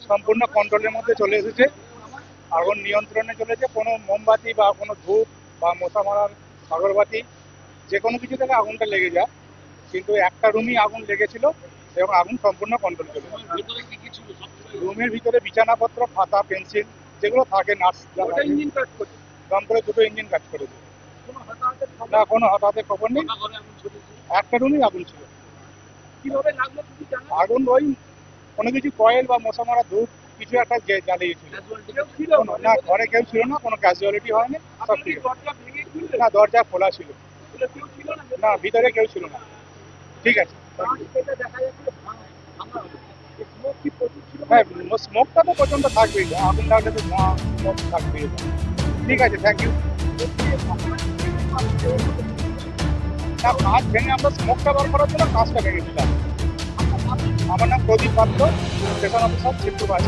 সম্পূর্ণ কন্ট্রোলের মধ্যে চলে এসেছে, আগুন নিয়ন্ত্রণে চলেছে। কোনো মোমবাতি বা কোনো ধূপ বা মশা মারার আগরবাতি যে কোনো কিছু থেকে আগুনটা লেগে যায়, কিন্তু একটা রুমই আগুন লেগেছিল এবং আগুন সম্পূর্ণ কন্ট্রোল চলে যায়। রুমের ভিতরে বিছানাপত্র, খাতা, পেন্সিল যেগুলো থাকে, নার্স দমকলের দুটো ইঞ্জিন কাজ করেছে। না, কোনো হঠাৎ খবর নেই, একটা রুমই আগুন ছিল। আগুন ওই কোনো কিছু কয়েল বা মশা মারা ধূপ কিছু একটা জ্বালিয়েছিল। না, ঘরে কেউ ছিল না, কোনো ক্যাজুয়ালিটি হয়নি, সব ঠিক আছে। না, দরজা খোলা ছিল। না, ভিতরে কেউ ছিল না। ঠিক আছে। হ্যাঁ, স্মোকটা তো প্রচন্ড থাকবেই, আগুন লাগলে তো ধোঁয়া স্মোক থাকবেই। ঠিক আছে, থ্যাংক ইউ। না, কাঁচ ভেঙে আমরা স্মোকটা বার করার জন্য কাঁচটা ভেঙেছিলাম। আমার নাম প্রদীপ পাত্র, স্টেশন অফিসার, চিত্তবাড়ি।